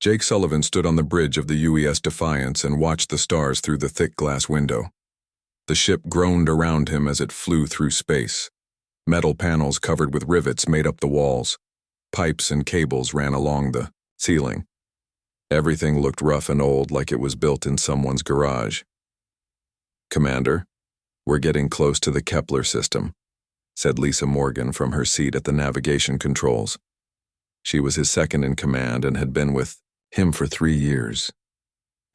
Jake Sullivan stood on the bridge of the UES Defiance and watched the stars through the thick glass window. The ship groaned around him as it flew through space. Metal panels covered with rivets made up the walls. Pipes and cables ran along the ceiling. Everything looked rough and old, like it was built in someone's garage. "Commander, we're getting close to the Kepler system," said Lisa Morgan from her seat at the navigation controls. She was his second in command and had been with him for 3 years.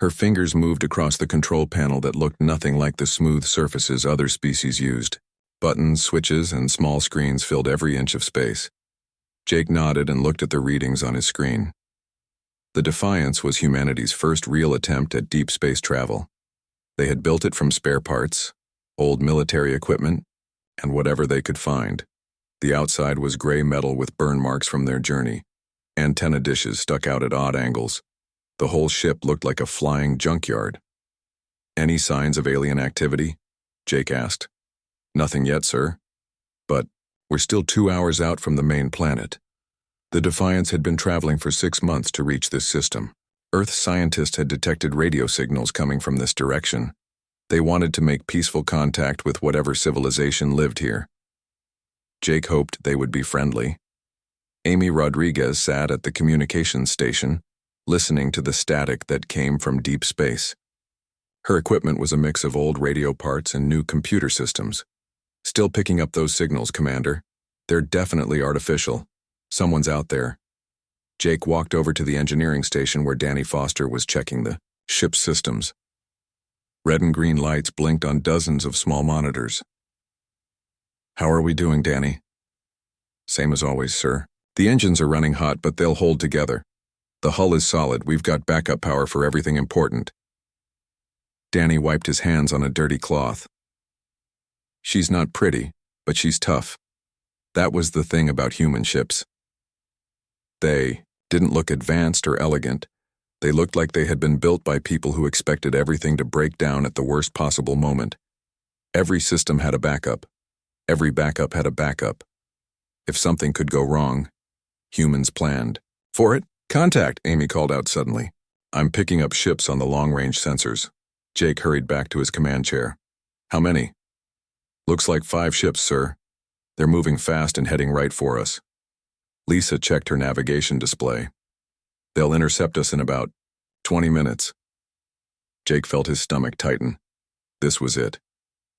Her fingers moved across the control panel that looked nothing like the smooth surfaces other species used. Buttons, switches, and small screens filled every inch of space. Jake nodded and looked at the readings on his screen. The Defiance was humanity's first real attempt at deep space travel. They had built it from spare parts, old military equipment, and whatever they could find. The outside was gray metal with burn marks from their journey. Antenna dishes stuck out at odd angles. The whole ship looked like a flying junkyard. "Any signs of alien activity?" Jake asked. "Nothing yet, sir. But we're still 2 hours out from the main planet." The Defiance had been traveling for 6 months to reach this system. Earth scientists had detected radio signals coming from this direction. They wanted to make peaceful contact with whatever civilization lived here. Jake hoped they would be friendly. Amy Rodriguez sat at the communications station, listening to the static that came from deep space. Her equipment was a mix of old radio parts and new computer systems. "Still picking up those signals, Commander. They're definitely artificial. Someone's out there." Jake walked over to the engineering station where Danny Foster was checking the ship's systems. Red and green lights blinked on dozens of small monitors. "How are we doing, Danny?" "Same as always, sir. The engines are running hot, but they'll hold together. The hull is solid. We've got backup power for everything important." Danny wiped his hands on a dirty cloth. "She's not pretty, but she's tough. That was the thing about human ships. They didn't look advanced or elegant. They looked like they had been built by people who expected everything to break down at the worst possible moment. Every system had a backup. Every backup had a backup. If something could go wrong, humans planned for it. "Contact," Amy called out suddenly. "I'm picking up ships on the long-range sensors." Jake hurried back to his command chair. "How many?" "Looks like 5 ships, sir. They're moving fast and heading right for us." Lisa checked her navigation display. "They'll intercept us in about 20 minutes. Jake felt his stomach tighten. This was it.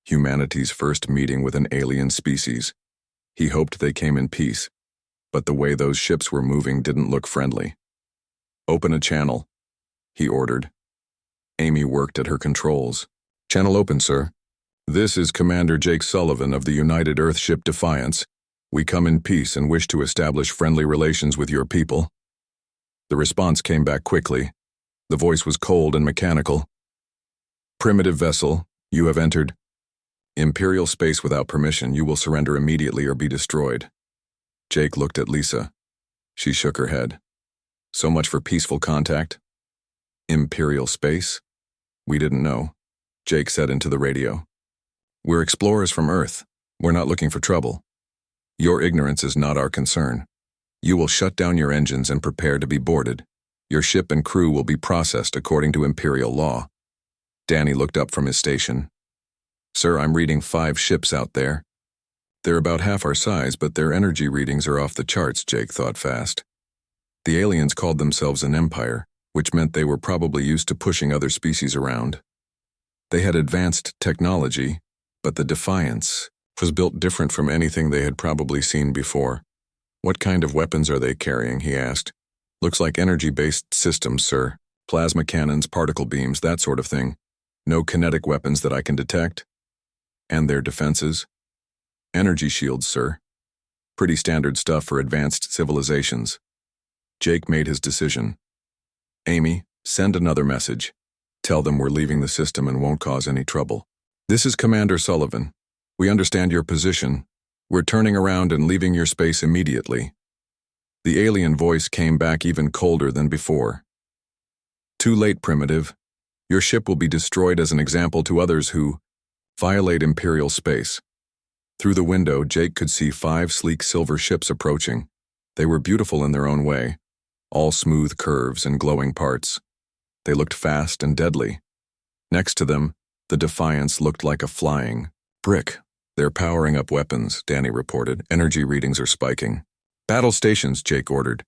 Humanity's first meeting with an alien species. He hoped they came in peace, but the way those ships were moving didn't look friendly. "Open a channel," he ordered. Amy worked at her controls. "Channel open, sir. This is Commander Jake Sullivan of the United Earthship Defiance. We come in peace and wish to establish friendly relations with your people." The response came back quickly. The voice was cold and mechanical. "Primitive vessel, you have entered Imperial space without permission. You will surrender immediately or be destroyed." Jake looked at Lisa. She shook her head. "So much for peaceful contact." "Imperial space? We didn't know," Jake said into the radio. "We're explorers from Earth. We're not looking for trouble. Your ignorance is not our concern. You will shut down your engines and prepare to be boarded. Your ship and crew will be processed according to Imperial law." Danny looked up from his station. "Sir, I'm reading 5 ships out there. They're about half our size, but their energy readings are off the charts," Jake thought fast. The aliens called themselves an empire, which meant they were probably used to pushing other species around. They had advanced technology, but the Defiance was built different from anything they had probably seen before. "What kind of weapons are they carrying?" he asked. "Looks like energy-based systems, sir. Plasma cannons, particle beams, that sort of thing. No kinetic weapons that I can detect." "And their defenses?" "Energy shields, sir. Pretty standard stuff for advanced civilizations." Jake made his decision. "Amy, send another message. Tell them we're leaving the system and won't cause any trouble. This is Commander Sullivan. We understand your position. We're turning around and leaving your space immediately." The alien voice came back even colder than before. "Too late, Primitive. Your ship will be destroyed as an example to others who violate Imperial space." Through the window, Jake could see 5 sleek silver ships approaching. They were beautiful in their own way. all smooth curves and glowing parts. They looked fast and deadly. Next to them, the Defiance looked like a flying brick. They're powering up weapons, Danny reported. Energy readings are spiking. Battle stations, Jake ordered.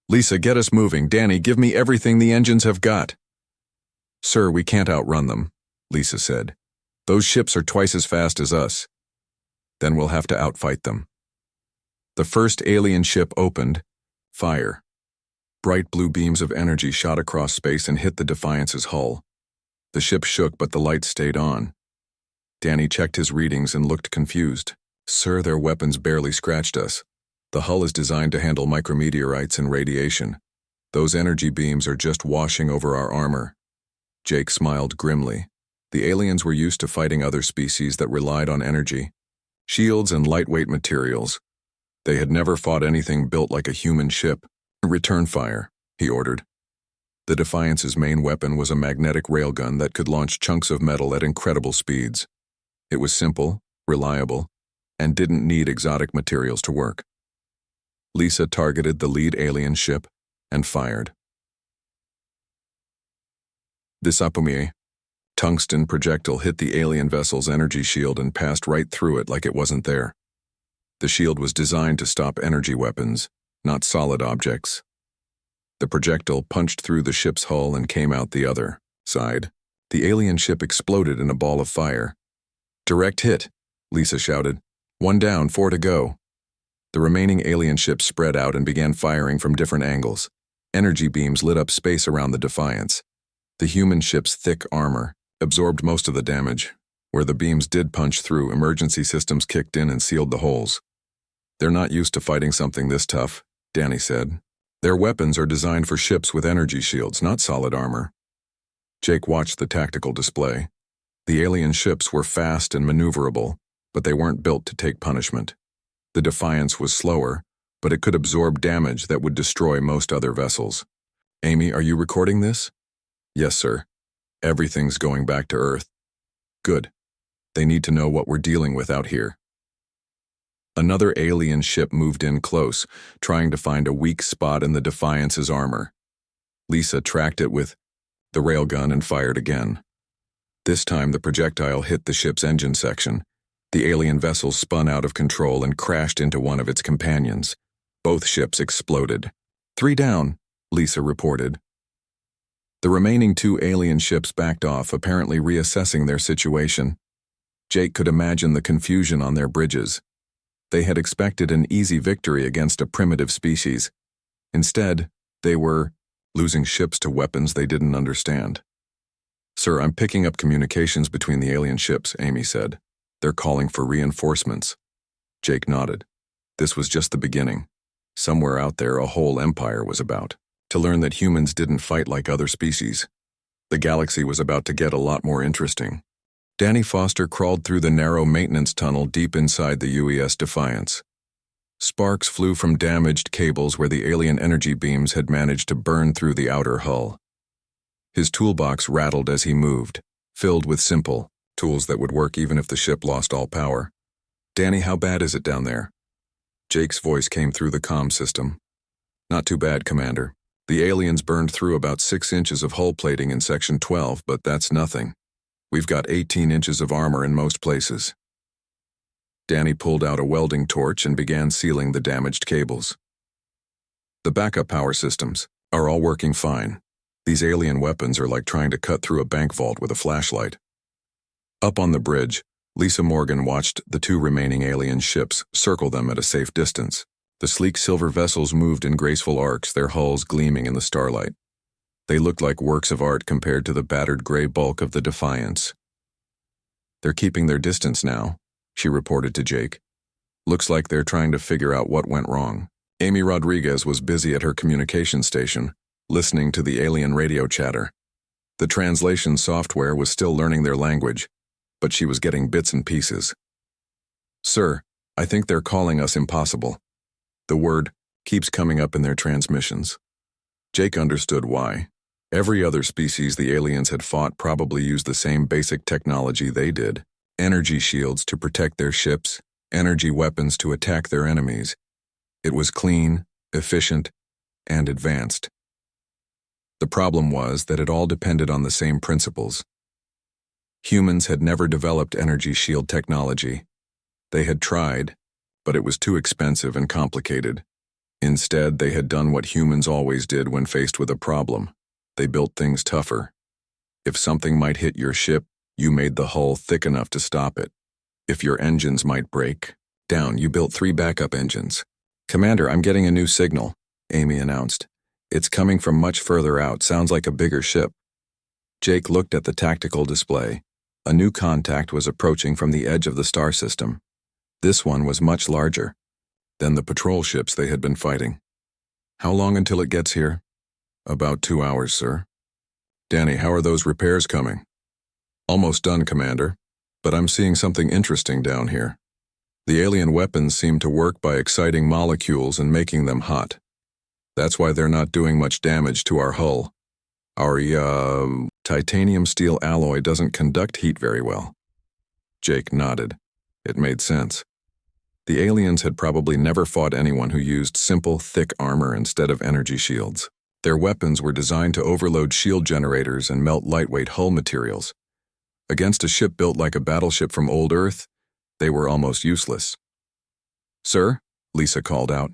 Lisa, get us moving. Danny, give me everything the engines have got. Sir, we can't outrun them, Lisa said. Those ships are twice as fast as us. Then we'll have to outfight them. The first alien ship opened. Fire. Bright blue beams of energy shot across space and hit the Defiance's hull. The ship shook, but the lights stayed on. Danny checked his readings and looked confused. Sir, their weapons barely scratched us. The hull is designed to handle micrometeorites and radiation. Those energy beams are just washing over our armor. Jake smiled grimly. The aliens were used to fighting other species that relied on energy, shields and lightweight materials. They had never fought anything built like a human ship. Return fire, he ordered. The Defiance's main weapon was a magnetic railgun that could launch chunks of metal at incredible speeds. It was simple, reliable, and didn't need exotic materials to work. Lisa targeted the lead alien ship and fired. This Apomie tungsten projectile hit the alien vessel's energy shield and passed right through it like it wasn't there. The shield was designed to stop energy weapons, not solid objects. The projectile punched through the ship's hull and came out the other side. The alien ship exploded in a ball of fire. Direct hit, Lisa shouted. 1 down, 4 to go. The remaining alien ships spread out and began firing from different angles. Energy beams lit up space around the Defiance. The human ship's thick armor absorbed most of the damage. Where the beams did punch through, emergency systems kicked in and sealed the holes. They're not used to fighting something this tough, Danny said. Their weapons are designed for ships with energy shields, not solid armor. Jake watched the tactical display. The alien ships were fast and maneuverable, but they weren't built to take punishment. The Defiance was slower, but it could absorb damage that would destroy most other vessels. Amy, are you recording this? Yes, sir. Everything's going back to Earth. Good. They need to know what we're dealing with out here. Another alien ship moved in close, trying to find a weak spot in the Defiance's armor. Lisa tracked it with the railgun and fired again. This time the projectile hit the ship's engine section. The alien vessel spun out of control and crashed into one of its companions. Both ships exploded. 3 down, Lisa reported. The remaining 2 alien ships backed off, apparently reassessing their situation. Jake could imagine the confusion on their bridges. They had expected an easy victory against a primitive species. Instead, they were losing ships to weapons they didn't understand. Sir, I'm picking up communications between the alien ships, Amy said. They're calling for reinforcements. Jake nodded. This was just the beginning. Somewhere out there, a whole empire was about to learn that humans didn't fight like other species. The galaxy was about to get a lot more interesting. Danny Foster crawled through the narrow maintenance tunnel deep inside the UES Defiance. Sparks flew from damaged cables where the alien energy beams had managed to burn through the outer hull. His toolbox rattled as he moved, filled with simple tools that would work even if the ship lost all power. Danny, how bad is it down there? Jake's voice came through the comm system. Not too bad, Commander. The aliens burned through about 6 inches of hull plating in Section 12, but that's nothing. We've got 18 inches of armor in most places. Danny pulled out a welding torch and began sealing the damaged cables. The backup power systems are all working fine. These alien weapons are like trying to cut through a bank vault with a flashlight. Up on the bridge, Lisa Morgan watched the 2 remaining alien ships circle them at a safe distance. The sleek silver vessels moved in graceful arcs, their hulls gleaming in the starlight. They looked like works of art compared to the battered gray bulk of the Defiance. They're keeping their distance now, she reported to Jake. Looks like they're trying to figure out what went wrong. Amy Rodriguez was busy at her communication station, listening to the alien radio chatter. The translation software was still learning their language, but she was getting bits and pieces. Sir, I think they're calling us impossible. The word keeps coming up in their transmissions. Jake understood why. Every other species the aliens had fought probably used the same basic technology they did. Energy shields to protect their ships, energy weapons to attack their enemies. It was clean, efficient, and advanced. The problem was that it all depended on the same principles. Humans had never developed energy shield technology. They had tried, but it was too expensive and complicated. Instead, they had done what humans always did when faced with a problem. They built things tougher. If something might hit your ship, you made the hull thick enough to stop it. If your engines might break down, you built 3 backup engines. "Commander, I'm getting a new signal," Amy announced. "It's coming from much further out, sounds like a bigger ship." Jake looked at the tactical display. A new contact was approaching from the edge of the star system. This one was much larger than the patrol ships they had been fighting. "How long until it gets here?" "About 2 hours, sir." "Danny, how are those repairs coming?" "Almost done, Commander, but I'm seeing something interesting down here. The alien weapons seem to work by exciting molecules and making them hot. That's why they're not doing much damage to our hull. Our titanium steel alloy doesn't conduct heat very well." Jake nodded. It made sense. The aliens had probably never fought anyone who used simple, thick armor instead of energy shields. Their weapons were designed to overload shield generators and melt lightweight hull materials. Against a ship built like a battleship from old Earth, they were almost useless. "Sir," Lisa called out.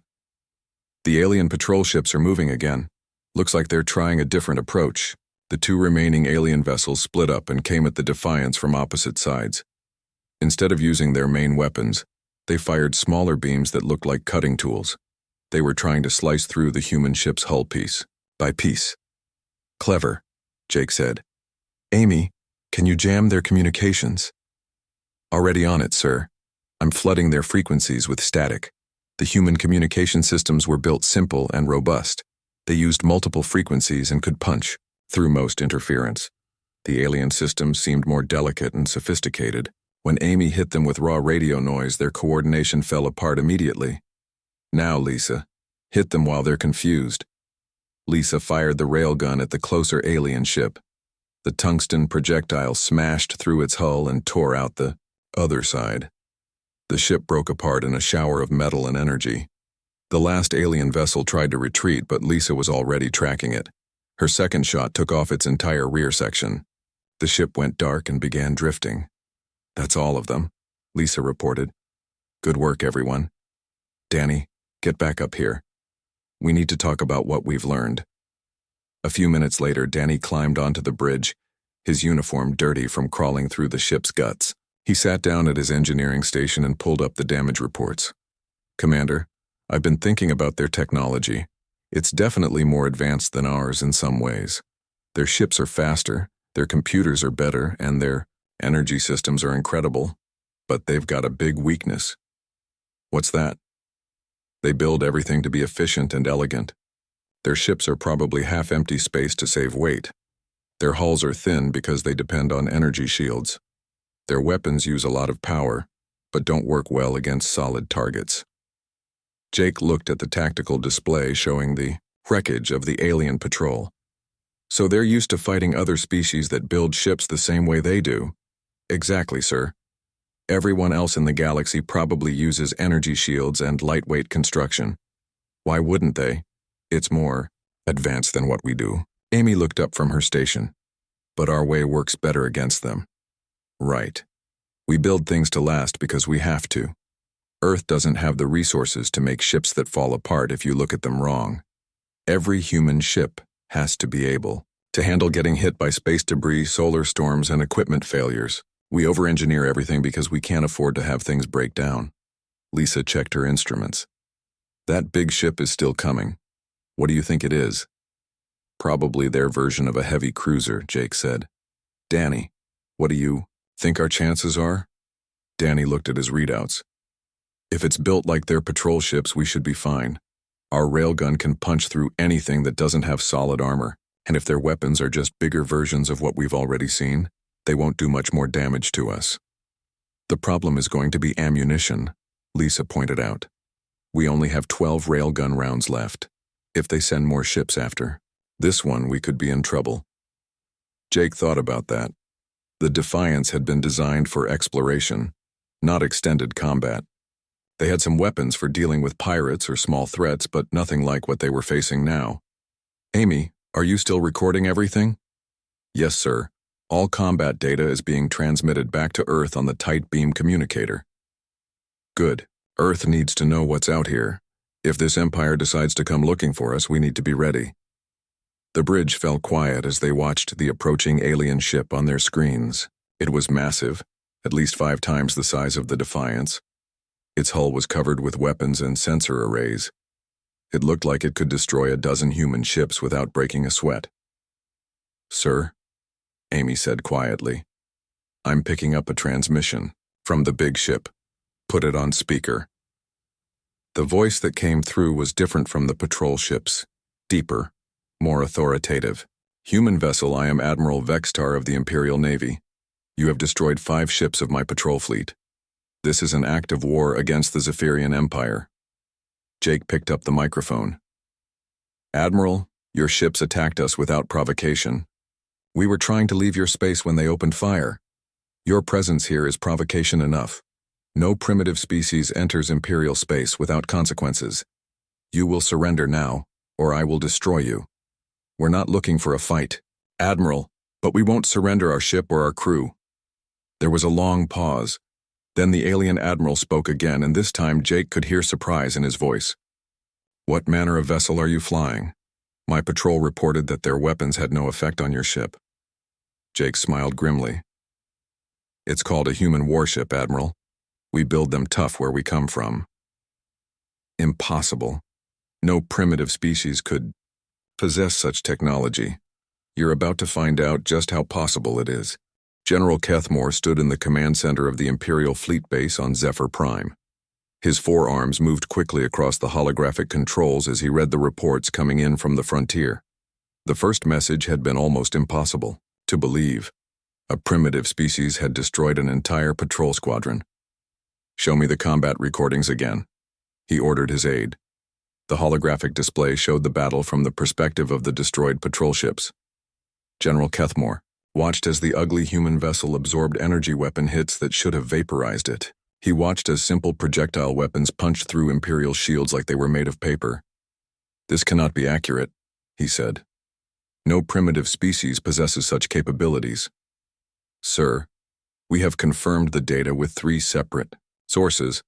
"The alien patrol ships are moving again. Looks like they're trying a different approach." The 2 remaining alien vessels split up and came at the Defiance from opposite sides. Instead of using their main weapons, they fired smaller beams that looked like cutting tools. They were trying to slice through the human ship's hull piece by piece. "Clever," Jake said. "Amy, can you jam their communications?" "Already on it, sir. I'm flooding their frequencies with static." The human communication systems were built simple and robust. They used multiple frequencies and could punch through most interference. The alien systems seemed more delicate and sophisticated. When Amy hit them with raw radio noise, their coordination fell apart immediately. "Now, Lisa, hit them while they're confused." Lisa fired the railgun at the closer alien ship. The tungsten projectile smashed through its hull and tore out the other side. The ship broke apart in a shower of metal and energy. The last alien vessel tried to retreat, but Lisa was already tracking it. Her second shot took off its entire rear section. The ship went dark and began drifting. "That's all of them," Lisa reported. "Good work, everyone. Danny, get back up here. We need to talk about what we've learned." A few minutes later, Danny climbed onto the bridge, his uniform dirty from crawling through the ship's guts. He sat down at his engineering station and pulled up the damage reports. "Commander, I've been thinking about their technology. It's definitely more advanced than ours in some ways. Their ships are faster, their computers are better, and their energy systems are incredible. But they've got a big weakness." "What's that?" "They build everything to be efficient and elegant. Their ships are probably half-empty space to save weight. Their hulls are thin because they depend on energy shields. Their weapons use a lot of power, but don't work well against solid targets." Jake looked at the tactical display showing the wreckage of the alien patrol. "So they're used to fighting other species that build ships the same way they do?" "Exactly, sir. Everyone else in the galaxy probably uses energy shields and lightweight construction. Why wouldn't they? It's more advanced than what we do." Amy looked up from her station. "But our way works better against them." "Right. We build things to last because we have to. Earth doesn't have the resources to make ships that fall apart if you look at them wrong. Every human ship has to be able to handle getting hit by space debris, solar storms, and equipment failures. We over-engineer everything because we can't afford to have things break down." Lisa checked her instruments. "That big ship is still coming. What do you think it is?" "Probably their version of a heavy cruiser," Jake said. "Danny, what do you think our chances are?" Danny looked at his readouts. "If it's built like their patrol ships, we should be fine. Our railgun can punch through anything that doesn't have solid armor, and if their weapons are just bigger versions of what we've already seen, they won't do much more damage to us." "The problem is going to be ammunition," Lisa pointed out. "We only have 12 railgun rounds left. If they send more ships after this one, we could be in trouble." Jake thought about that. The Defiance had been designed for exploration, not extended combat. They had some weapons for dealing with pirates or small threats, but nothing like what they were facing now. Amy, are you still recording everything? Yes, sir. All combat data is being transmitted back to Earth on the tight beam communicator. Good. Earth needs to know what's out here. If this Empire decides to come looking for us, we need to be ready. The bridge fell quiet as they watched the approaching alien ship on their screens. It was massive, at least 5 times the size of the Defiance. Its hull was covered with weapons and sensor arrays. It looked like it could destroy a dozen human ships without breaking a sweat. Sir, Amy said quietly, I'm picking up a transmission from the big ship. Put it on speaker. The voice that came through was different from the patrol ships, deeper, more authoritative. Human vessel, I am Admiral Vextar of the Imperial Navy. You have destroyed 5 ships of my patrol fleet. This is an act of war against the Zephyrian Empire. Jake picked up the microphone. Admiral, your ships attacked us without provocation. We were trying to leave your space when they opened fire. Your presence here is provocation enough. No primitive species enters Imperial space without consequences. You will surrender now, or I will destroy you. We're not looking for a fight, Admiral, but we won't surrender our ship or our crew. There was a long pause. Then the alien admiral spoke again, and this time Jake could hear surprise in his voice. What manner of vessel are you flying? My patrol reported that their weapons had no effect on your ship. Jake smiled grimly. It's called a human warship, Admiral. We build them tough where we come from. Impossible. No primitive species could possess such technology. You're about to find out just how possible it is. General Kethmore stood in the command center of the Imperial fleet base on Zephyr Prime. His forearms moved quickly across the holographic controls as he read the reports coming in from the frontier. The first message had been almost impossible to believe. A primitive species had destroyed an entire patrol squadron. Show me the combat recordings again, he ordered his aide. The holographic display showed the battle from the perspective of the destroyed patrol ships. General Kethmore watched as the ugly human vessel absorbed energy weapon hits that should have vaporized it. He watched as simple projectile weapons punched through Imperial shields like they were made of paper. This cannot be accurate, he said. No primitive species possesses such capabilities. Sir, we have confirmed the data with 3 separate sources.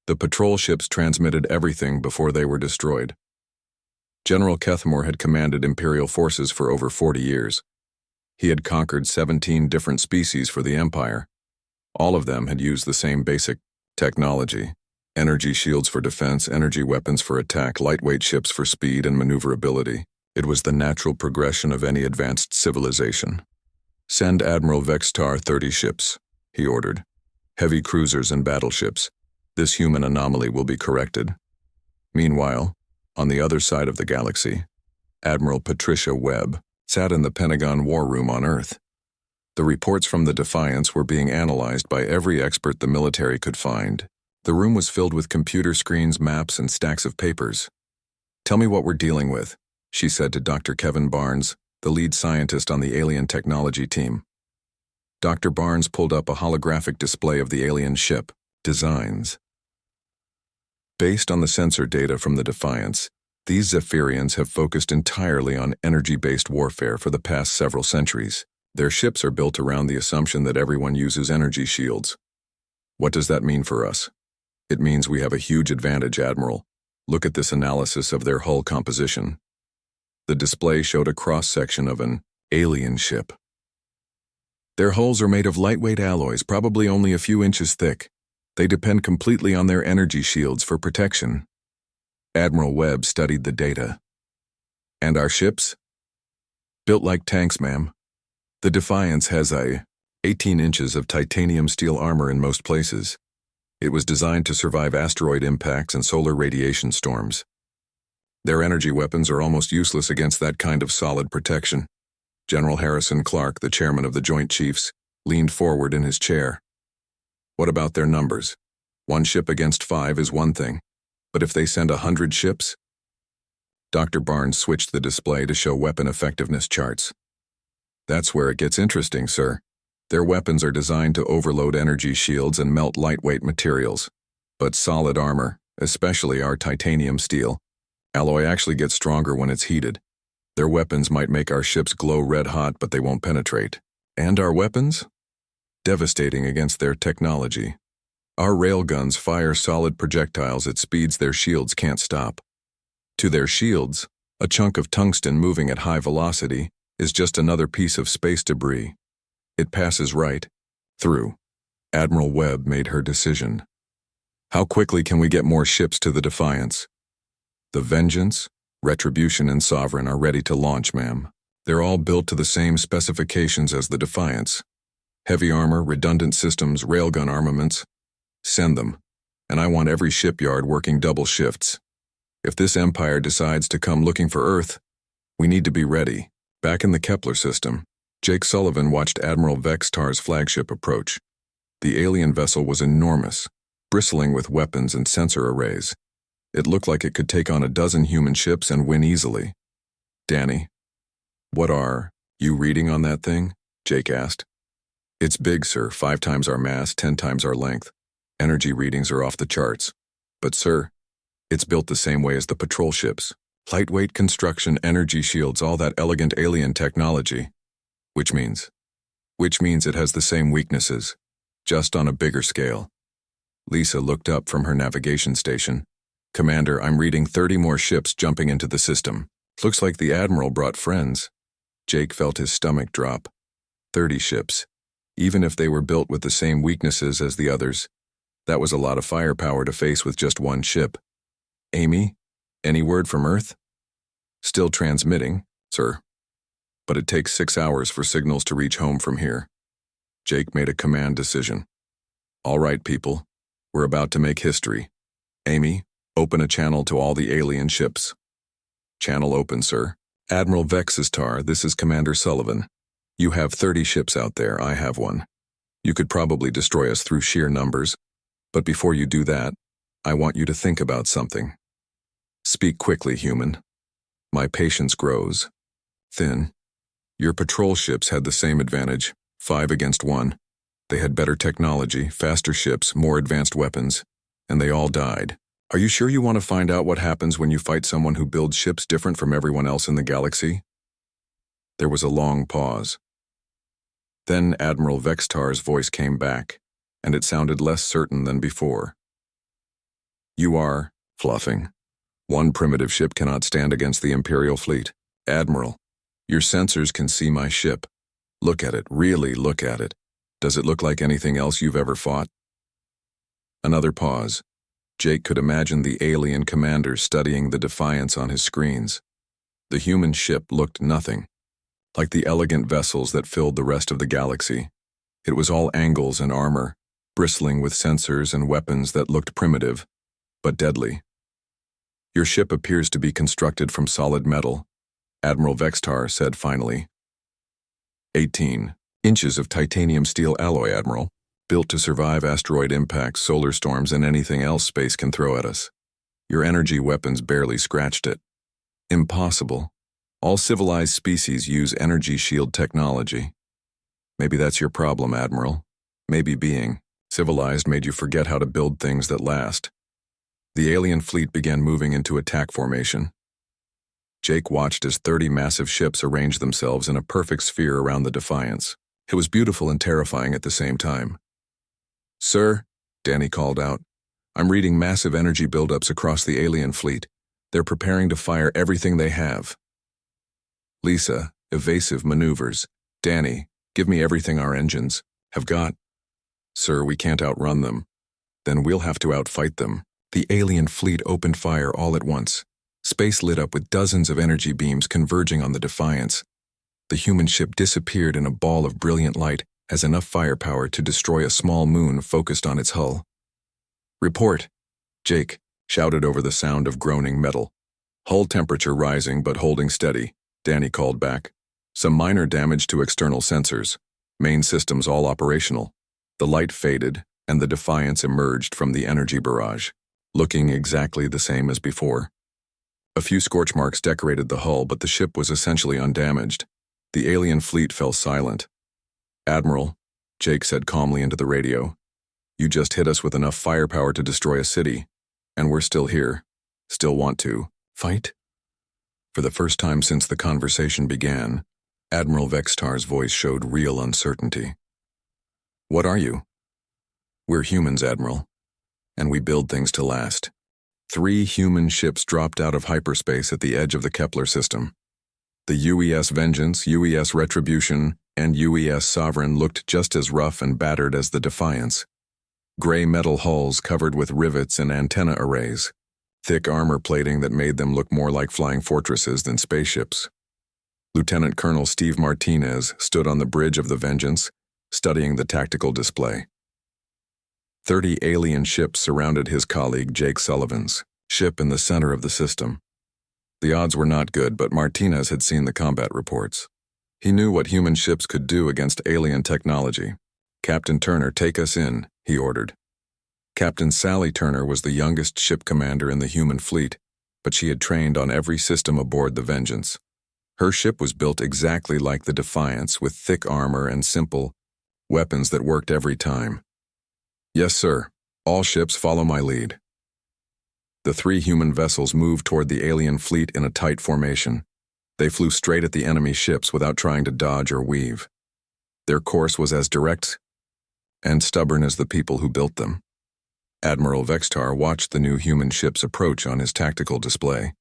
The patrol ships transmitted everything before they were destroyed. General Kethmore had commanded Imperial forces for over 40 years. He had conquered 17 different species for the Empire. All of them had used the same basic technology. Energy shields for defense, energy weapons for attack, lightweight ships for speed and maneuverability. It was the natural progression of any advanced civilization. Send Admiral Vextar 30 ships, he ordered. Heavy cruisers and battleships. This human anomaly will be corrected. Meanwhile, on the other side of the galaxy, Admiral Patricia Webb sat in the Pentagon War Room on Earth. The reports from the Defiance were being analyzed by every expert the military could find. The room was filled with computer screens, maps, and stacks of papers. Tell me what we're dealing with, she said to Dr. Kevin Barnes, the lead scientist on the alien technology team. Dr. Barnes pulled up a holographic display of the alien ship, designs. Based on the sensor data from the Defiance, these Zephyrians have focused entirely on energy-based warfare for the past several centuries. Their ships are built around the assumption that everyone uses energy shields. What does that mean for us? It means we have a huge advantage, Admiral. Look at this analysis of their hull composition. The display showed a cross-section of an alien ship. Their hulls are made of lightweight alloys, probably only a few inches thick. They depend completely on their energy shields for protection. Admiral Webb studied the data. And our ships? Built like tanks, ma'am. The Defiance has 18 inches of titanium steel armor in most places. It was designed to survive asteroid impacts and solar radiation storms. Their energy weapons are almost useless against that kind of solid protection. General Harrison Clark, the chairman of the Joint Chiefs, leaned forward in his chair. What about their numbers? 1 ship against 5 is one thing, but if they send 100 ships? Dr. Barnes switched the display to show weapon effectiveness charts. That's where it gets interesting, sir. Their weapons are designed to overload energy shields and melt lightweight materials. But solid armor, especially our titanium steel, alloy actually gets stronger when it's heated. Their weapons might make our ships glow red hot, but they won't penetrate. And our weapons? Devastating against their technology. Our railguns fire solid projectiles at speeds their shields can't stop. To their shields, a chunk of tungsten moving at high velocity is just another piece of space debris. It passes right through. Admiral Webb made her decision. How quickly can we get more ships to the Defiance? The Vengeance, Retribution, and Sovereign are ready to launch, ma'am. They're all built to the same specifications as the Defiance. Heavy armor, redundant systems, railgun armaments. Send them. And I want every shipyard working double shifts. If this empire decides to come looking for Earth, we need to be ready. Back in the Kepler system, Jake Sullivan watched Admiral Vextar's flagship approach. The alien vessel was enormous, bristling with weapons and sensor arrays. It looked like it could take on a dozen human ships and win easily. Danny, what are you reading on that thing? Jake asked. It's big, sir, 5 times our mass, 10 times our length. Energy readings are off the charts. But, sir, it's built the same way as the patrol ships. Lightweight construction, energy shields, all that elegant alien technology. Which means it has the same weaknesses, just on a bigger scale. Lisa looked up from her navigation station. Commander, I'm reading 30 more ships jumping into the system. Looks like the Admiral brought friends. Jake felt his stomach drop. 30 ships. Even if they were built with the same weaknesses as the others, that was a lot of firepower to face with just one ship. Amy, any word from Earth? Still transmitting, sir. But it takes 6 hours for signals to reach home from here. Jake made a command decision. All right, people. We're about to make history. Amy, open a channel to all the alien ships. Channel open, sir. Admiral Vextar, this is Commander Sullivan. You have 30 ships out there, I have one. You could probably destroy us through sheer numbers, but before you do that, I want you to think about something. Speak quickly, human. My patience grows thin. Your patrol ships had the same advantage, 5 against 1. They had better technology, faster ships, more advanced weapons, and they all died. Are you sure you want to find out what happens when you fight someone who builds ships different from everyone else in the galaxy? There was a long pause. Then Admiral Vextar's voice came back, and it sounded less certain than before. You are fluffing. One primitive ship cannot stand against the Imperial fleet. Admiral, your sensors can see my ship. Look at it, really look at it. Does it look like anything else you've ever fought? Another pause. Jake could imagine the alien commander studying the Defiance on his screens. The human ship looked nothing, like the elegant vessels that filled the rest of the galaxy. It was all angles and armor, bristling with sensors and weapons that looked primitive, but deadly. Your ship appears to be constructed from solid metal, Admiral Vextar said finally. 18 inches of titanium steel alloy, Admiral, built to survive asteroid impacts, solar storms, and anything else space can throw at us. Your energy weapons barely scratched it. Impossible. All civilized species use energy shield technology. Maybe that's your problem, Admiral. Maybe being civilized made you forget how to build things that last. The alien fleet began moving into attack formation. Jake watched as 30 massive ships arranged themselves in a perfect sphere around the Defiance. It was beautiful and terrifying at the same time. Sir, Danny called out, I'm reading massive energy buildups across the alien fleet. They're preparing to fire everything they have. Lisa, evasive maneuvers. Danny, give me everything our engines have got. Sir, we can't outrun them. Then we'll have to outfight them. The alien fleet opened fire all at once. Space lit up with dozens of energy beams converging on the Defiance. The human ship disappeared in a ball of brilliant light, has enough firepower to destroy a small moon focused on its hull. Report, Jake shouted over the sound of groaning metal. Hull temperature rising but holding steady, Danny called back. Some minor damage to external sensors. Main systems all operational. The light faded, and the Defiance emerged from the energy barrage, looking exactly the same as before. A few scorch marks decorated the hull, but the ship was essentially undamaged. The alien fleet fell silent. Admiral, Jake said calmly into the radio, You just hit us with enough firepower to destroy a city, and we're still here. Still want to fight? For the first time since the conversation began, Admiral Vextar's voice showed real uncertainty. What are you? We're humans, Admiral, and we build things to last. 3 human ships dropped out of hyperspace at the edge of the Kepler system. The UES Vengeance, UES Retribution, and UES Sovereign looked just as rough and battered as the Defiance. Gray metal hulls covered with rivets and antenna arrays, thick armor plating that made them look more like flying fortresses than spaceships. Lieutenant Colonel Steve Martinez stood on the bridge of the Vengeance, studying the tactical display. 30 alien ships surrounded his colleague Jake Sullivan's ship in the center of the system. The odds were not good, but Martinez had seen the combat reports. He knew what human ships could do against alien technology. Captain Turner, take us in, he ordered. Captain Sally Turner was the youngest ship commander in the human fleet, but she had trained on every system aboard the Vengeance. Her ship was built exactly like the Defiance, with thick armor and simple weapons that worked every time. Yes, sir. All ships follow my lead. The 3 human vessels moved toward the alien fleet in a tight formation. They flew straight at the enemy ships without trying to dodge or weave. Their course was as direct and stubborn as the people who built them. Admiral Vextar watched the new human ships approach on his tactical display.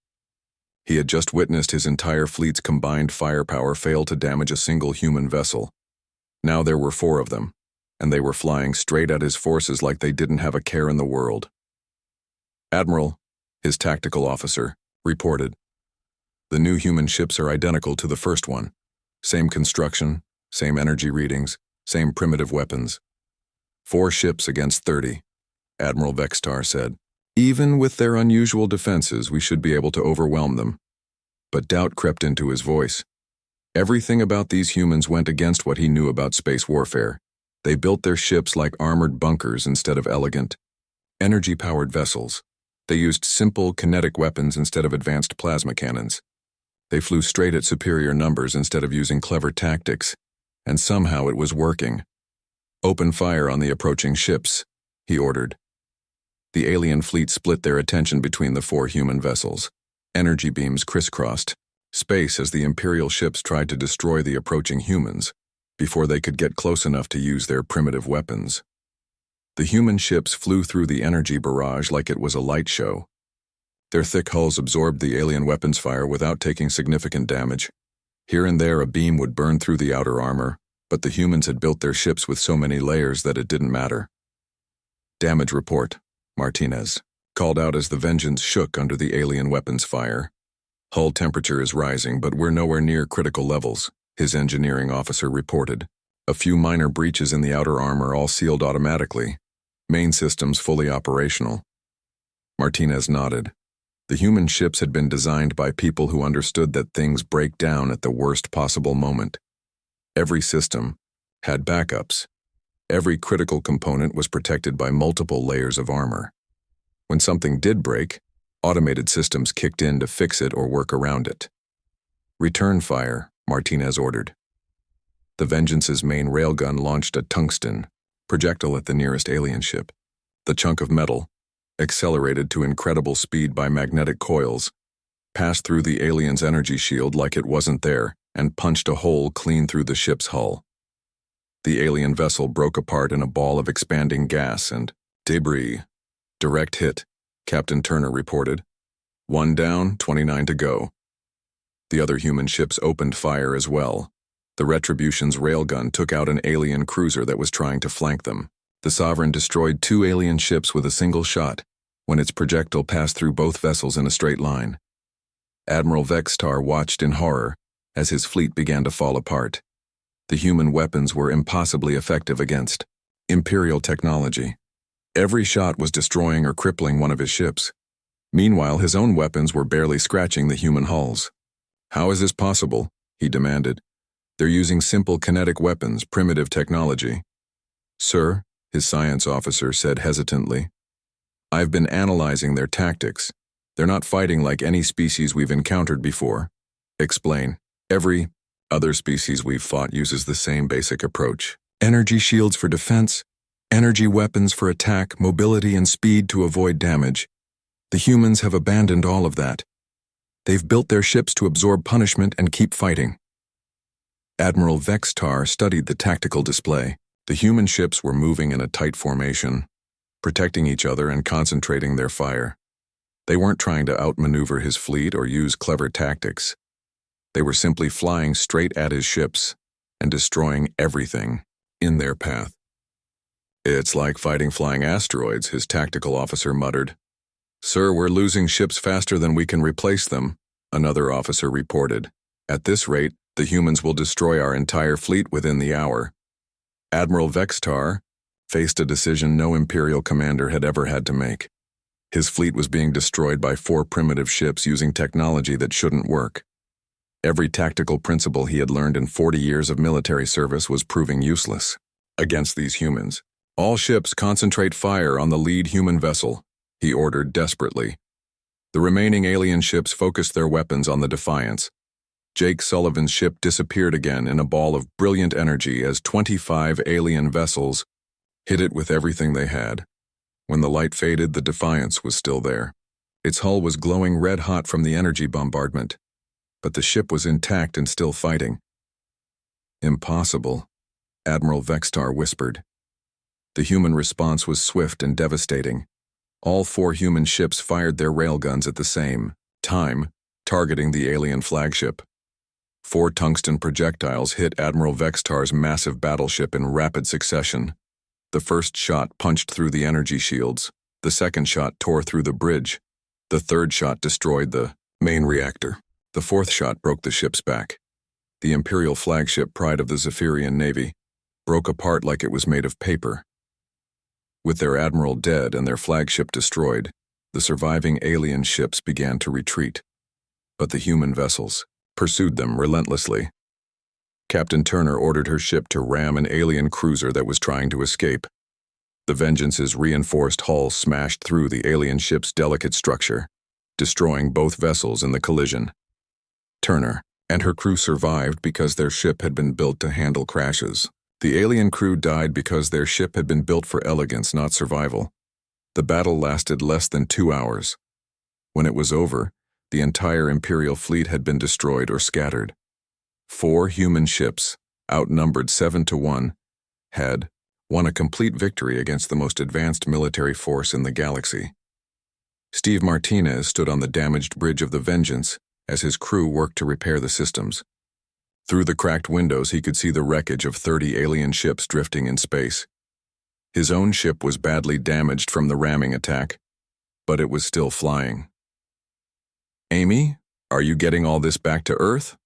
He had just witnessed his entire fleet's combined firepower fail to damage a single human vessel. Now there were 4 of them, and they were flying straight at his forces like they didn't have a care in the world. Admiral, his tactical officer, reported. The new human ships are identical to the first one. Same construction, same energy readings, same primitive weapons. 4 ships against 30, Admiral Vextar said. Even with their unusual defenses, we should be able to overwhelm them. But doubt crept into his voice. Everything about these humans went against what he knew about space warfare. They built their ships like armored bunkers instead of elegant, energy-powered vessels. They used simple, kinetic weapons instead of advanced plasma cannons. They flew straight at superior numbers instead of using clever tactics, and somehow it was working. Open fire on the approaching ships, he ordered. The alien fleet split their attention between the 4 human vessels. Energy beams crisscrossed space as the Imperial ships tried to destroy the approaching humans before they could get close enough to use their primitive weapons. The human ships flew through the energy barrage like it was a light show. Their thick hulls absorbed the alien weapons fire without taking significant damage. Here and there a beam would burn through the outer armor, but the humans had built their ships with so many layers that it didn't matter. Damage report, Martinez called out as the Vengeance shook under the alien weapons fire. Hull temperature is rising, but we're nowhere near critical levels, his engineering officer reported. A few minor breaches in the outer armor, all sealed automatically. Main systems fully operational. Martinez nodded. The human ships had been designed by people who understood that things break down at the worst possible moment. Every system had backups. Every critical component was protected by multiple layers of armor. When something did break, automated systems kicked in to fix it or work around it. Return fire, Martinez ordered. The Vengeance's main railgun launched a tungsten projectile at the nearest alien ship. The chunk of metal, accelerated to incredible speed by magnetic coils, passed through the alien's energy shield like it wasn't there and punched a hole clean through the ship's hull. The alien vessel broke apart in a ball of expanding gas and debris. Direct hit, Captain Turner reported. 1 down, 29 to go. The other human ships opened fire as well. The Retribution's railgun took out an alien cruiser that was trying to flank them. The Sovereign destroyed 2 alien ships with a single shot when its projectile passed through both vessels in a straight line. Admiral Vextar watched in horror as his fleet began to fall apart. The human weapons were impossibly effective against Imperial technology. Every shot was destroying or crippling one of his ships. Meanwhile, his own weapons were barely scratching the human hulls. How is this possible? He demanded. They're using simple kinetic weapons, primitive technology. Sir, his science officer said hesitantly. I've been analyzing their tactics. They're not fighting like any species we've encountered before. Explain. Every other species we've fought uses the same basic approach. Energy shields for defense, Energy weapons for attack, mobility, and speed to avoid damage. The humans have abandoned all of that. They've built their ships to absorb punishment and keep fighting. Admiral Vextar studied the tactical display. The human ships were moving in a tight formation, protecting each other and concentrating their fire. They weren't trying to outmaneuver his fleet or use clever tactics. They were simply flying straight at his ships and destroying everything in their path. "It's like fighting flying asteroids," his tactical officer muttered. "Sir, we're losing ships faster than we can replace them," another officer reported. "At this rate, the humans will destroy our entire fleet within the hour." Admiral Vextar faced a decision no Imperial commander had ever had to make. His fleet was being destroyed by 4 primitive ships using technology that shouldn't work. Every tactical principle he had learned in 40 years of military service was proving useless against these humans. "All ships concentrate fire on the lead human vessel," he ordered desperately. The remaining alien ships focused their weapons on the Defiance. Jake Sullivan's ship disappeared again in a ball of brilliant energy as 25 alien vessels hit it with everything they had. When the light faded, the Defiance was still there. Its hull was glowing red-hot from the energy bombardment, but the ship was intact and still fighting. "Impossible," Admiral Vextar whispered. The human response was swift and devastating. All 4 human ships fired their railguns at the same time, targeting the alien flagship. 4 tungsten projectiles hit Admiral Vextar's massive battleship in rapid succession. The first shot punched through the energy shields. The second shot tore through the bridge. The third shot destroyed the main reactor. The fourth shot broke the ship's back. The Imperial flagship, pride of the Zephyrian Navy, broke apart like it was made of paper. With their admiral dead and their flagship destroyed, the surviving alien ships began to retreat. But the human vessels pursued them relentlessly. Captain Turner ordered her ship to ram an alien cruiser that was trying to escape. The Vengeance's reinforced hull smashed through the alien ship's delicate structure, destroying both vessels in the collision. Turner and her crew survived because their ship had been built to handle crashes. The alien crew died because their ship had been built for elegance, not survival. The battle lasted less than 2 hours. When it was over, the entire Imperial fleet had been destroyed or scattered. 4 human ships, outnumbered 7-1, had won a complete victory against the most advanced military force in the galaxy. Steve Martinez stood on the damaged bridge of the Vengeance as his crew worked to repair the systems. Through the cracked windows, he could see the wreckage of 30 alien ships drifting in space. His own ship was badly damaged from the ramming attack, but it was still flying. "Amy, are you getting all this back to Earth?"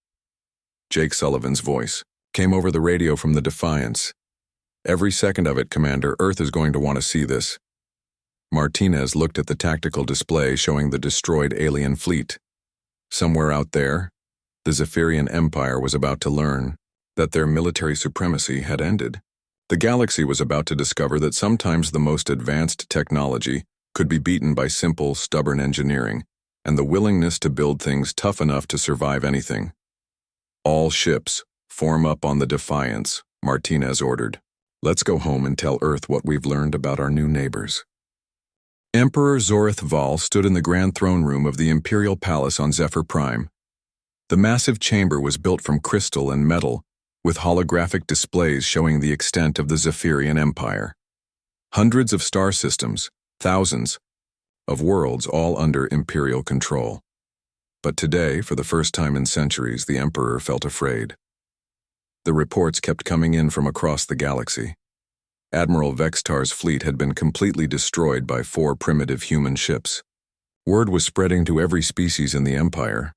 Jake Sullivan's voice came over the radio from the Defiance. "Every second of it, Commander. Earth is going to want to see this." Martinez looked at the tactical display showing the destroyed alien fleet. Somewhere out there, the Zephyrian Empire was about to learn that their military supremacy had ended. The galaxy was about to discover that sometimes the most advanced technology could be beaten by simple, stubborn engineering and the willingness to build things tough enough to survive anything. "All ships, form up on the Defiance," Martinez ordered. "Let's go home and tell Earth what we've learned about our new neighbors." Emperor Zorith Val stood in the grand throne room of the Imperial Palace on Zephyr Prime. The massive chamber was built from crystal and metal, with holographic displays showing the extent of the Zephyrian Empire. Hundreds of star systems, thousands of worlds, all under Imperial control. But today, for the first time in centuries, the Emperor felt afraid. The reports kept coming in from across the galaxy. Admiral Vextar's fleet had been completely destroyed by 4 primitive human ships. Word was spreading to every species in the Empire.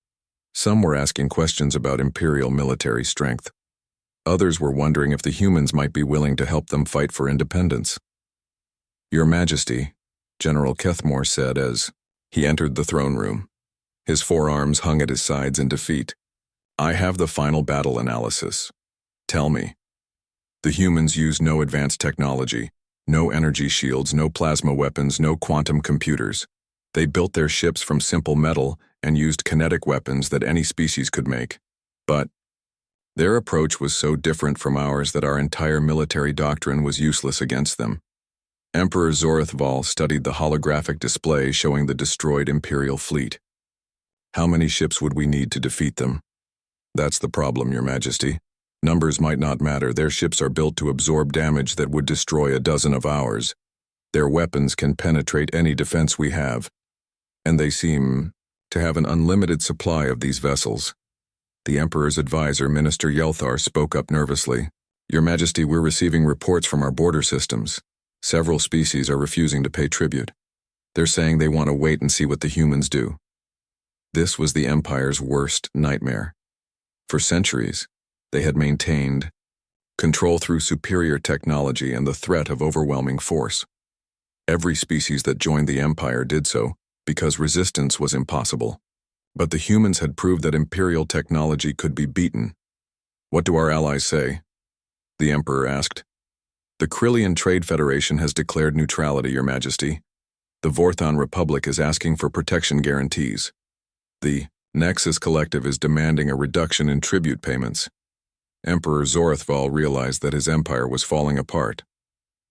Some were asking questions about Imperial military strength. Others were wondering if the humans might be willing to help them fight for independence. "Your Majesty," General Kethmore said as he entered the throne room. His forearms hung at his sides in defeat. "I have the final battle analysis. Tell me." The humans used no advanced technology, no energy shields, no plasma weapons, no quantum computers. They built their ships from simple metal and used kinetic weapons that any species could make. But their approach was so different from ours that our entire military doctrine was useless against them. Emperor Zorithval studied the holographic display showing the destroyed Imperial fleet. How many ships would we need to defeat them? That's the problem, Your Majesty. Numbers might not matter. Their ships are built to absorb damage that would destroy a dozen of ours. Their weapons can penetrate any defense we have, and they seem to have an unlimited supply of these vessels. The Emperor's advisor, Minister Yelthar, spoke up nervously. Your Majesty, we're receiving reports from our border systems. Several species are refusing to pay tribute. They're saying they want to wait and see what the humans do. This was the Empire's worst nightmare. For centuries, they had maintained control through superior technology and the threat of overwhelming force. Every species that joined the Empire did so because resistance was impossible. But the humans had proved that Imperial technology could be beaten. What do our allies say? The Emperor asked. The Krillian Trade Federation has declared neutrality, Your Majesty. The Vorthon Republic is asking for protection guarantees. The Nexus Collective is demanding a reduction in tribute payments. Emperor Zorithval realized that his empire was falling apart,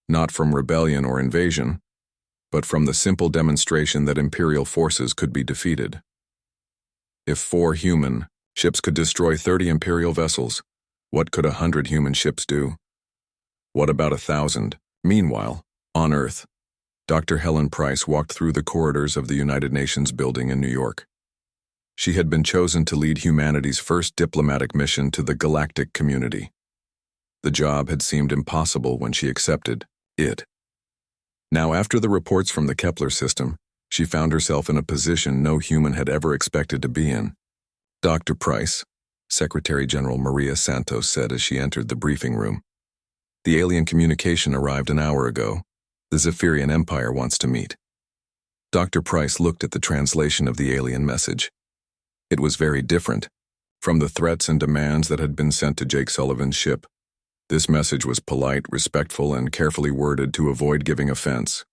not from rebellion or invasion, but from the simple demonstration that Imperial forces could be defeated. If 4 human ships could destroy 30 Imperial vessels, what could 100 human ships do? What about 1,000? Meanwhile, on Earth, Dr. Helen Price walked through the corridors of the United Nations building in New York. She had been chosen to lead humanity's first diplomatic mission to the galactic community. The job had seemed impossible when she accepted it. Now, after the reports from the Kepler system, she found herself in a position no human had ever expected to be in. Dr. Price, Secretary General Maria Santos said as she entered the briefing room. The alien communication arrived an hour ago. The Zephyrian Empire wants to meet. Dr. Price looked at the translation of the alien message. It was very different from the threats and demands that had been sent to Jake Sullivan's ship. This message was polite, respectful, and carefully worded to avoid giving offense.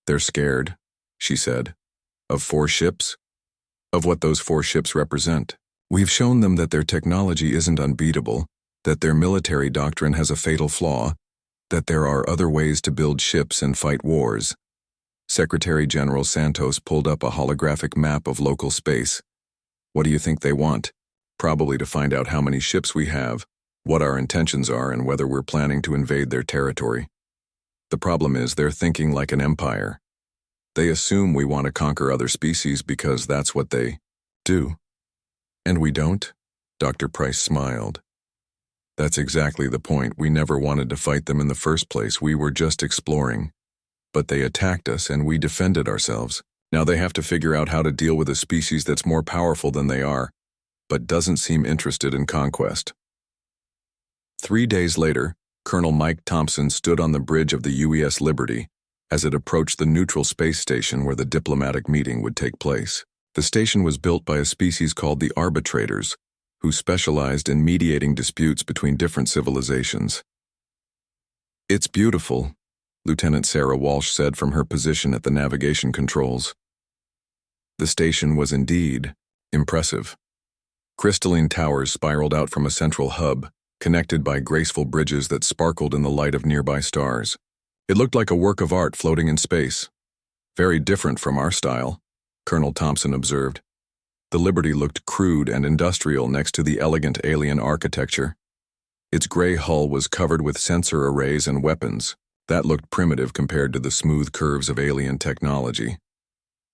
They're scared, she said. Of 4 ships? Of what those 4 ships represent. We've shown them that their technology isn't unbeatable, that their military doctrine has a fatal flaw, that there are other ways to build ships and fight wars. Secretary General Santos pulled up a holographic map of local space. What do you think they want? Probably to find out how many ships we have, what our intentions are, and whether we're planning to invade their territory. The problem is they're thinking like an empire. They assume we want to conquer other species because that's what they do. And we don't? Dr. Price smiled. That's exactly the point. We never wanted to fight them in the first place. We were just exploring. But they attacked us and we defended ourselves. Now they have to figure out how to deal with a species that's more powerful than they are, but doesn't seem interested in conquest. 3 days later, Colonel Mike Thompson stood on the bridge of the UES Liberty as it approached the neutral space station where the diplomatic meeting would take place. The station was built by a species called the Arbitrators, who specialized in mediating disputes between different civilizations. It's beautiful, Lieutenant Sarah Walsh said from her position at the navigation controls. The station was indeed impressive. Crystalline towers spiraled out from a central hub, connected by graceful bridges that sparkled in the light of nearby stars. It looked like a work of art floating in space. Very different from our style, Colonel Thompson observed. The Liberty looked crude and industrial next to the elegant alien architecture. Its gray hull was covered with sensor arrays and weapons. That looked primitive compared to the smooth curves of alien technology.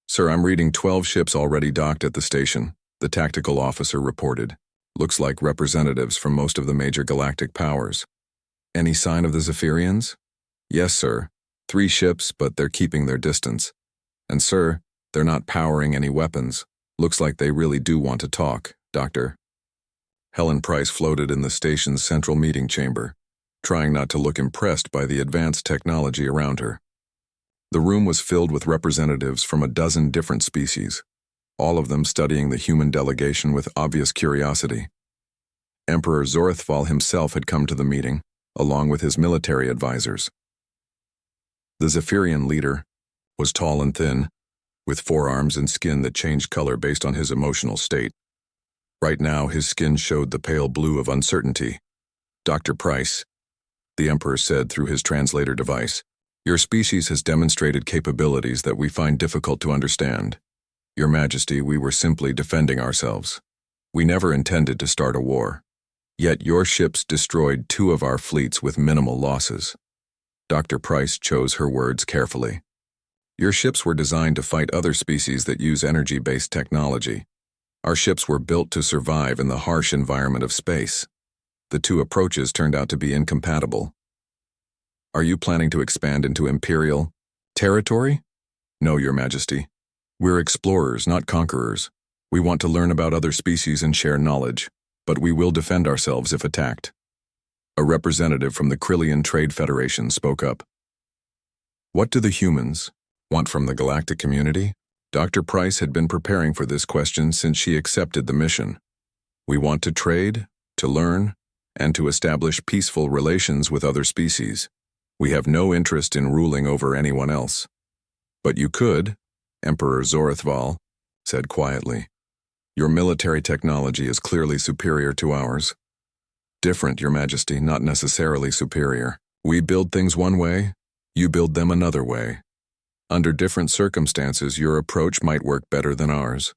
Sir, I'm reading 12 ships already docked at the station, the tactical officer reported. Looks like representatives from most of the major galactic powers. Any sign of the Zephyrians? Yes, sir. 3 ships, but they're keeping their distance. And sir, they're not powering any weapons. Looks like they really do want to talk, Doctor. Helen Price floated in the station's central meeting chamber, trying not to look impressed by the advanced technology around her. The room was filled with representatives from a dozen different species, all of them studying the human delegation with obvious curiosity. Emperor Zorithval himself had come to the meeting, along with his military advisors. The Zephyrian leader was tall and thin, with forearms and skin that changed color based on his emotional state. Right now, his skin showed the pale blue of uncertainty. Dr. Price, the Emperor said through his translator device, Your species has demonstrated capabilities that we find difficult to understand. Your Majesty, we were simply defending ourselves. We never intended to start a war. Yet your ships destroyed 2 of our fleets with minimal losses. Dr. Price chose her words carefully. Your ships were designed to fight other species that use energy-based technology. Our ships were built to survive in the harsh environment of space. The 2 approaches turned out to be incompatible. Are you planning to expand into Imperial territory? No, Your Majesty. We're explorers, not conquerors. We want to learn about other species and share knowledge, but we will defend ourselves if attacked. A representative from the Krillian Trade Federation spoke up. What do the humans want from the galactic community? Dr. Price had been preparing for this question since she accepted the mission. We want to trade, to learn, and to establish peaceful relations with other species. We have no interest in ruling over anyone else. But you could, Emperor Zorithval said quietly. Your military technology is clearly superior to ours. Different, Your Majesty, not necessarily superior. We build things one way, you build them another way. Under different circumstances, your approach might work better than ours.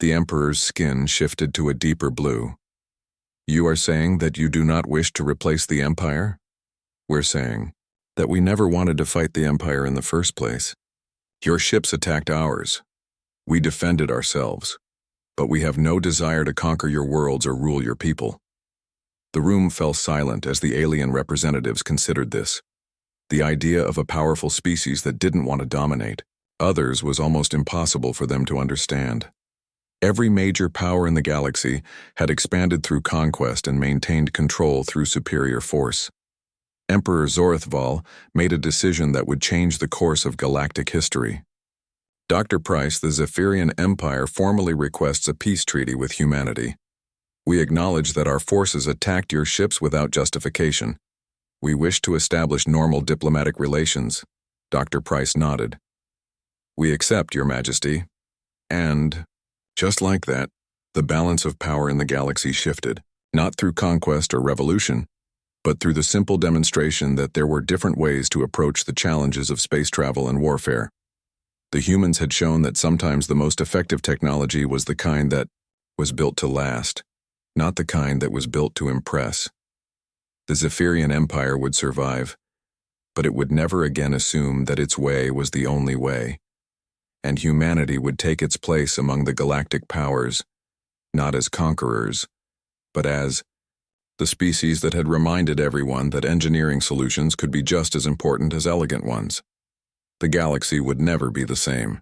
The Emperor's skin shifted to a deeper blue. You are saying that you do not wish to replace the Empire? We're saying that we never wanted to fight the Empire in the first place. Your ships attacked ours. We defended ourselves. But we have no desire to conquer your worlds or rule your people. The room fell silent as the alien representatives considered this. The idea of a powerful species that didn't want to dominate others was almost impossible for them to understand. Every major power in the galaxy had expanded through conquest and maintained control through superior force. Emperor Zorithval made a decision that would change the course of galactic history. Dr. Price, the Zephyrian Empire formally requests a peace treaty with humanity. We acknowledge that our forces attacked your ships without justification. We wish to establish normal diplomatic relations. Dr. Price nodded. We accept, Your Majesty. And, just like that, the balance of power in the galaxy shifted, not through conquest or revolution, but through the simple demonstration that there were different ways to approach the challenges of space travel and warfare. The humans had shown that sometimes the most effective technology was the kind that was built to last, not the kind that was built to impress. The Zephyrian Empire would survive, but it would never again assume that its way was the only way, and humanity would take its place among the galactic powers, not as conquerors, but as the species that had reminded everyone that engineering solutions could be just as important as elegant ones. The galaxy would never be the same.